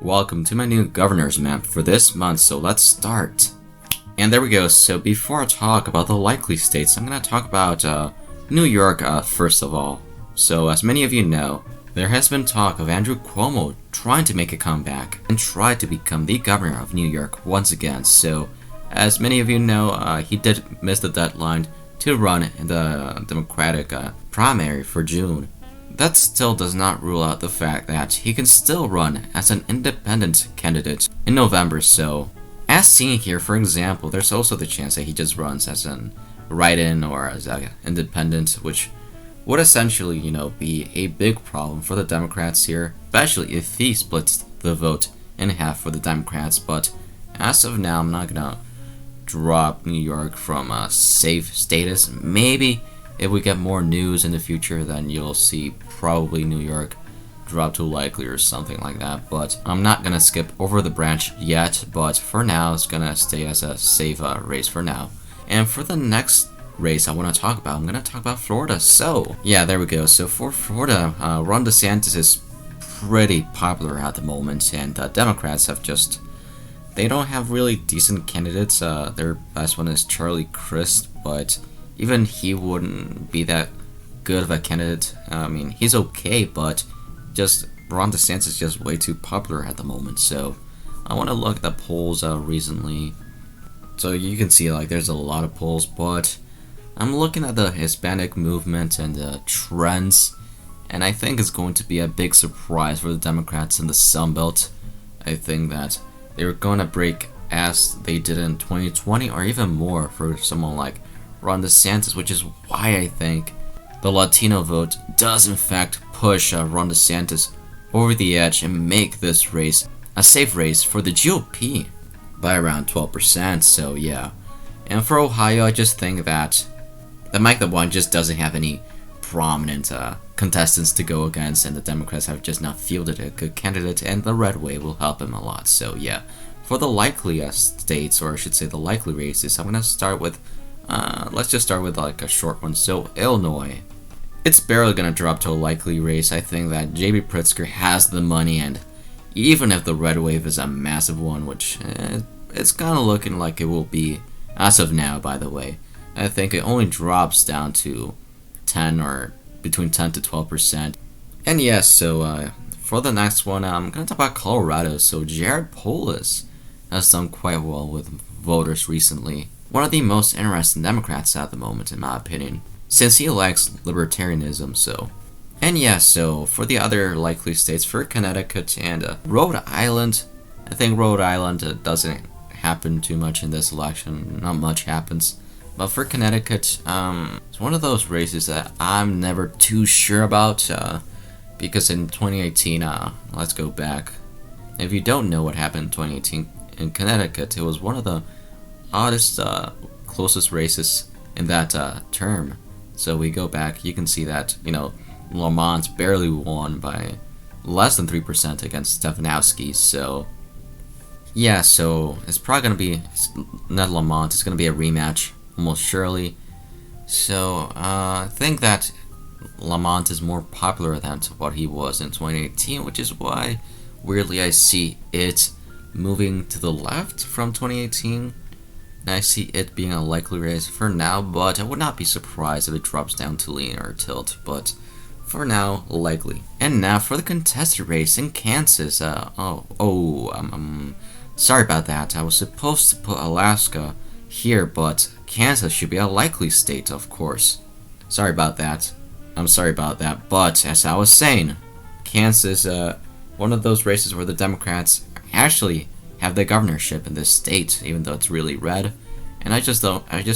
welcome to my new governor's map for this month, so let's start. And there we go. So before I talk about the likely states, I'm going to talk about New York first of all. So as many of you know, there has been talk of Andrew Cuomo trying to make a comeback and try to become the governor of New York once again. So as many of you know, he did miss the deadline to run in the Democratic primary for June. That still does not rule out the fact that he can still run as an independent candidate in November. So as seen here, for example, there's also the chance that he just runs as an write-in or as an independent, which would essentially, be a big problem for the Democrats here, especially if he splits the vote in half for the Democrats. But as of now, I'm not gonna drop New York from a safe status. Maybe if we get more news in the future, then you'll see probably New York drop to likely or something like that. But I'm not gonna skip over the branch yet, but for now it's gonna stay as a safe race for now. And for the next race I want to talk about, I'm gonna talk about Florida. So yeah, there we go. So for Florida, Ron DeSantis is pretty popular at the moment, and Democrats have they don't have really decent candidates. Their best one is Charlie Crist, but even he wouldn't be that good of a candidate. I mean, he's okay, but just Ron DeSantis is just way too popular at the moment. So I want to look at the polls recently. So you can see there's a lot of polls, but I'm looking at the Hispanic movement and the trends, and I think it's going to be a big surprise for the Democrats in the Sun Belt. I think that they're going to break as they did in 2020 or even more for someone like Ron DeSantis, which is why I think the Latino vote does in fact push Ron DeSantis over the edge and make this race a safe race for the GOP by around 12%. So yeah, and for Ohio, I just think that Mike the One just doesn't have any prominent contestants to go against, and the Democrats have just not fielded a good candidate, and the red wave will help him a lot. So yeah, for the likely states, or I should say the likely races, I'm gonna start with let's just start with a short one. So Illinois, it's barely gonna drop to a likely race. I think that J.B. Pritzker has the money, and even if the red wave is a massive one, which it's kind of looking like it will be as of now, by the way, I think it only drops down to 10 or between 10 to 12%. And yes, so for the next one, I'm gonna talk about Colorado. So Jared Polis has done quite well with voters recently. One of the most interesting Democrats at the moment, in my opinion, since he likes libertarianism. So, and yeah, so for the other likely states, for Connecticut and Rhode Island, I think Rhode Island doesn't happen too much in this election. Not much happens. But for Connecticut, it's one of those races that I'm never too sure about, because in 2018, let's go back. If you don't know what happened in 2018 in Connecticut, it was one of the oddest, closest races in that term. So we go back, you can see that, Lamont barely won by less than 3% against Stefanowski. So yeah, so it's probably going to be not Lamont, it's going to be a rematch, almost surely. So I think that Lamont is more popular than what he was in 2018, which is why weirdly I see it moving to the left from 2018, and I see it being a likely race for now, but I would not be surprised if it drops down to lean or tilt, but for now, likely. And now for the contested race in Kansas. Sorry about that. I was supposed to put Alaska here, but Kansas should be a likely state, of course. Sorry about that. I'm sorry about that. But as I was saying, Kansas, one of those races where the Democrats actually have the governorship in this state, even though it's really red. And I just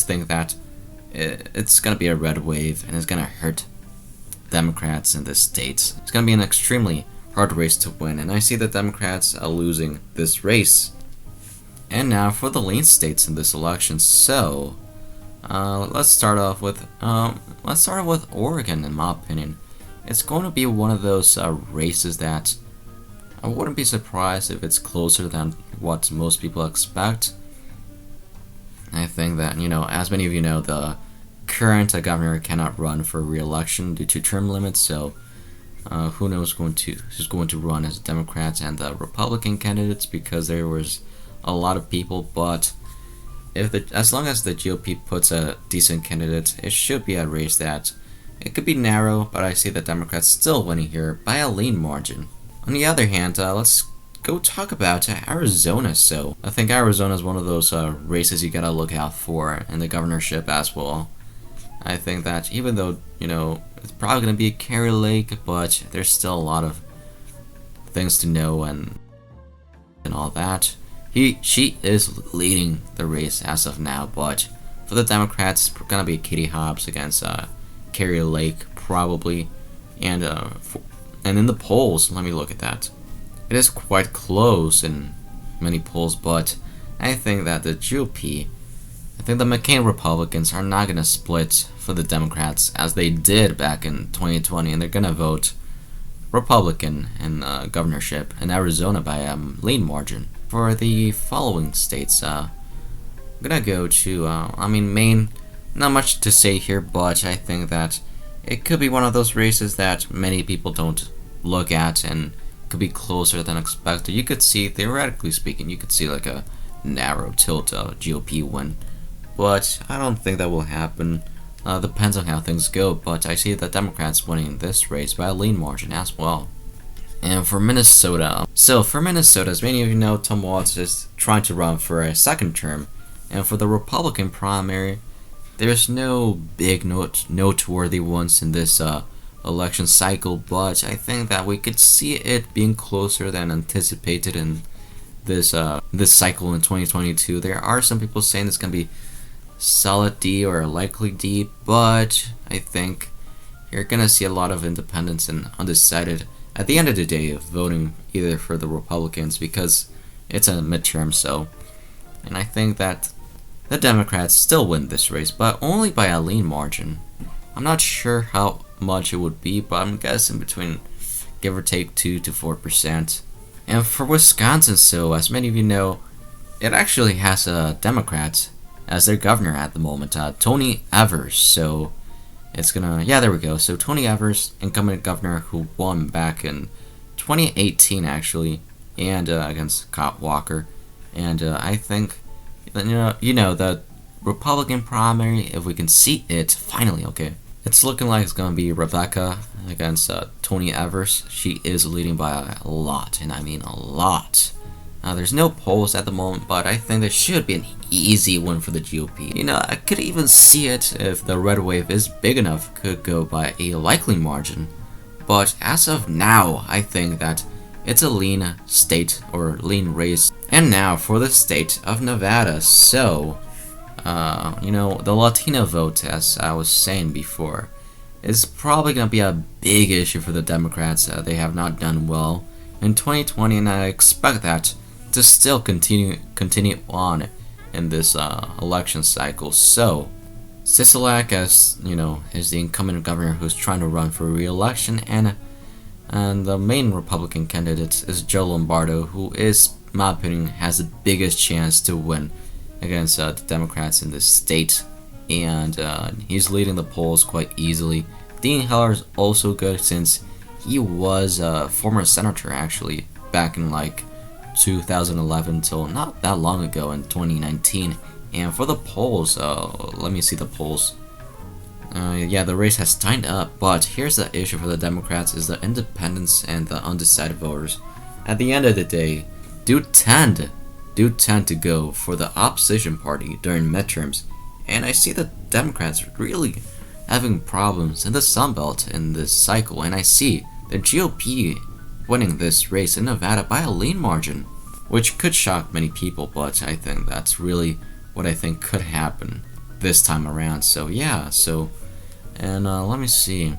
think that it's gonna be a red wave, and it's gonna hurt Democrats in this state. It's gonna be an extremely hard race to win, and I see the Democrats are losing this race. And now for the lean states in this election. So let's start off with Oregon. In my opinion, it's going to be one of those races that I wouldn't be surprised if it's closer than what most people expect. I think that, as many of you know, the current governor cannot run for re-election due to term limits, so who knows who's going to run as Democrats and the Republican candidates, because there was a lot of people. But as long as the GOP puts a decent candidate, it should be a race that it could be narrow, but I see the Democrats still winning here by a lean margin. On the other hand, let's go talk about Arizona. So I think Arizona is one of those races you gotta look out for in the governorship as well. I think that even though, it's probably gonna be Kari Lake, but there's still a lot of things to know and all that. She is leading the race as of now, but for the Democrats, it's gonna be Katie Hobbs against Kari Lake probably, and in the polls, let me look at that. It is quite close in many polls, but I think that the GOP, I think the McCain Republicans are not going to split for the Democrats as they did back in 2020, and they're going to vote Republican in the governorship in Arizona by a lean margin. For the following states, I'm going to go to, Maine, not much to say here, but I think that it could be one of those races that many people don't look at and could be closer than expected. You could see, theoretically speaking, you could see like a narrow tilt GOP win, but I don't think that will happen. Depends on how things go, but I see the Democrats winning this race by a lean margin as well. And for Minnesota, as many of you know, Tom Walz is trying to run for a second term, and for the Republican primary, there's no big noteworthy ones in this election cycle, but I think that we could see it being closer than anticipated in this cycle in 2022. There are some people saying it's gonna be solid D or likely D, but I think you're gonna see a lot of independents and undecided at the end of the day voting either for the Republicans because it's a midterm. So, and I think that the Democrats still win this race, but only by a lean margin. I'm not sure how much it would be, but I'm guessing between give or take 2 to 4%. And for Wisconsin, so as many of you know, it actually has a Democrat as their governor at the moment, Tony Evers. So it's gonna, there we go. So Tony Evers, incumbent governor who won back in 2018 actually, and against Scott Walker. And I think, the Republican primary, if we can see it finally, okay. It's looking like it's going to be Rebecca against Tony Evers. She is leading by a lot, and I mean a lot. There's no polls at the moment, but I think there should be an easy win for the GOP. I could even see it if the red wave is big enough, could go by a likely margin. But as of now, I think that it's a lean state or lean race. And now for the state of Nevada. So, the Latino vote, as I was saying before, is probably going to be a big issue for the Democrats. They have not done well in 2020, and I expect that to still continue on in this election cycle. So, Sisolak, as is the incumbent governor who's trying to run for re-election, and the main Republican candidate is Joe Lombardo, who is, in my opinion, has the biggest chance to win against the Democrats in this state, and he's leading the polls quite easily. Dean Heller is also good since he was a former senator actually back in 2011 till not that long ago in 2019. And for the polls, let me see the polls. The race has tightened up, but here's the issue for the Democrats is the independents and the undecided voters. At the end of the day, do tend to go for the opposition party during midterms, and I see the Democrats really having problems in the Sunbelt in this cycle, and I see the GOP winning this race in Nevada by a lean margin, which could shock many people, but I think that's really what I think could happen this time around. So let me see.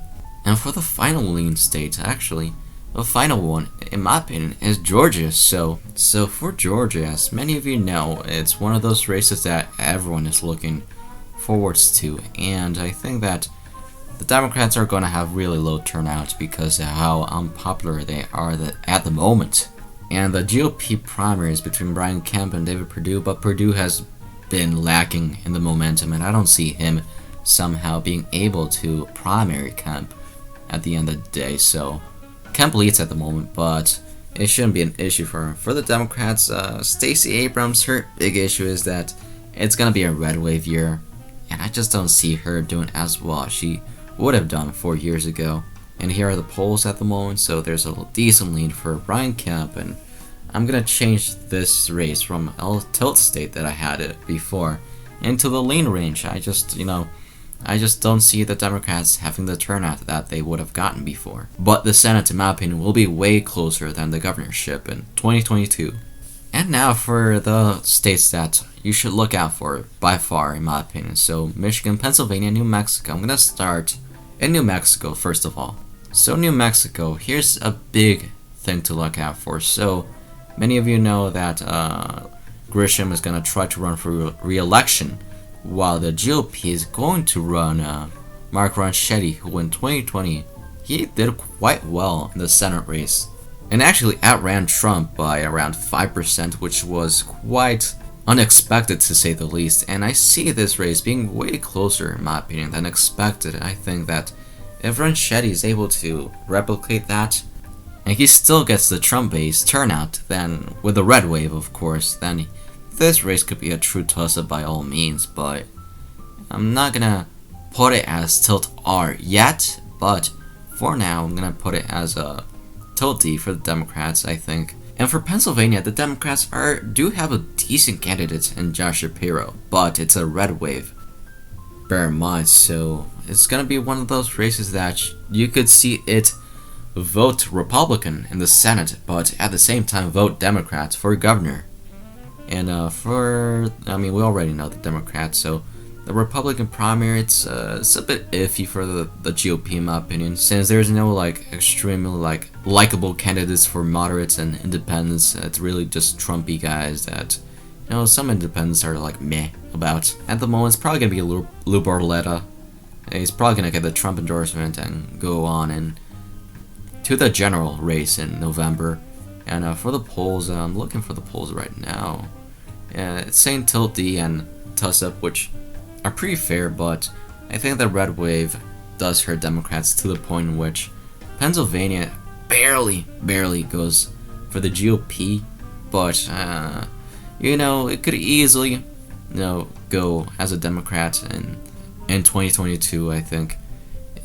And for the final lean state, actually, the final one, in my opinion, is Georgia. So for Georgia, as many of you know, it's one of those races that everyone is looking forwards to, and I think that the Democrats are going to have really low turnout because of how unpopular they are at the moment. And the GOP primaries between Brian Kemp and David Perdue, but Perdue has been lacking in the momentum, and I don't see him somehow being able to primary Kemp at the end of the day. So complete at the moment, but it shouldn't be an issue for her. For the Democrats, Stacey Abrams, her big issue is that it's gonna be a red wave year, and I just don't see her doing as well as she would have done 4 years ago. And here are the polls at the moment, so there's a decent lead for Brian Kemp, and I'm gonna change this race from a tilt state that I had it before into the lean range. I just don't see the Democrats having the turnout that they would have gotten before. But the Senate, in my opinion, will be way closer than the governorship in 2022. And now for the states that you should look out for, by far, in my opinion. So Michigan, Pennsylvania, New Mexico. I'm gonna start in New Mexico first of all. So New Mexico, here's a big thing to look out for. So many of you know that Grisham is gonna try to run for re-election, while the GOP is going to run Mark Ronchetti, who in 2020 he did quite well in the Senate race, and actually outran Trump by around 5%, which was quite unexpected to say the least. And I see this race being way closer, in my opinion, than expected. I think that if Ronchetti is able to replicate that, and he still gets the Trump-based turnout, then with the red wave, of course, then this race could be a true toss-up by all means. But I'm not gonna put it as tilt R yet, but for now I'm gonna put it as a tilt D for the Democrats, I think. And for Pennsylvania, the Democrats do have a decent candidate in Josh Shapiro, but it's a red wave, bear in mind. So it's gonna be one of those races that you could see it vote Republican in the Senate, but at the same time vote Democrats for governor. And we already know the Democrats, so the Republican primary, it's a bit iffy for the GOP, in my opinion, since there's no extremely likable candidates for moderates and independents. It's really just Trumpy guys that some independents are meh about. At the moment, it's probably gonna be Lou Barletta. He's probably gonna get the Trump endorsement and go on and to the general race in November. And for the polls, I'm looking for the polls right now. It's saying tilt D and toss up, which are pretty fair, but I think the red wave does hurt Democrats to the point in which Pennsylvania barely goes for the GOP, but it could easily go as a Democrat in 2022. I think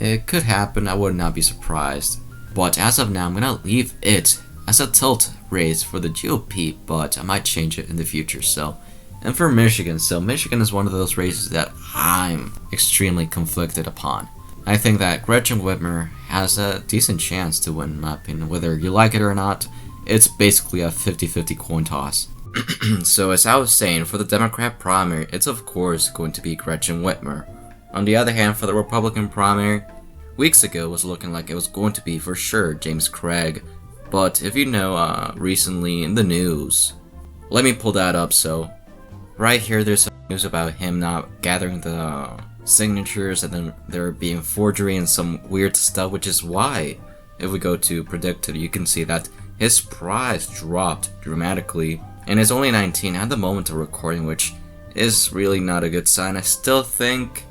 it could happen. I would not be surprised, but as of now I'm gonna leave it as a tilt race for the GOP, but I might change it in the future. And for Michigan, so Michigan is one of those races that I'm extremely conflicted upon. I think that Gretchen Whitmer has a decent chance to win, in my opinion. Whether you like it or not, it's basically a 50-50 coin toss. So as I was saying, for the Democrat primary, it's of course going to be Gretchen Whitmer. On the other hand, for the Republican primary, weeks ago it was looking like it was going to be for sure James Craig. But if you know, recently in the news, let me pull that up. So right here, there's some news about him not gathering the signatures, and then there being forgery and some weird stuff, which is why, if we go to predicted, you can see that his price dropped dramatically, and is only 19 at the moment of recording, which is really not a good sign. I still think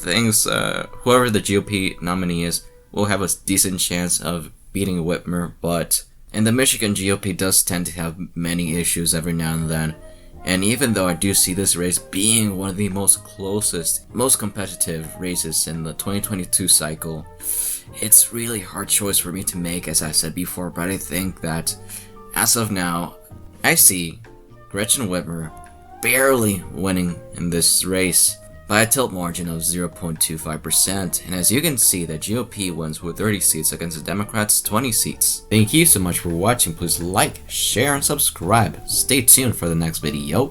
whoever the GOP nominee is will have a decent chance of beating Whitmer, but the Michigan GOP does tend to have many issues every now and then. And even though I do see this race being one of the most competitive races in the 2022 cycle, it's really hard choice for me to make, as I said before. But I think that as of now, I see Gretchen Whitmer barely winning in this race by a tilt margin of 0.25%, and as you can see, the GOP wins with 30 seats against the Democrats' 20 seats. Thank you so much for watching. Please like, share, and subscribe. Stay tuned for the next video.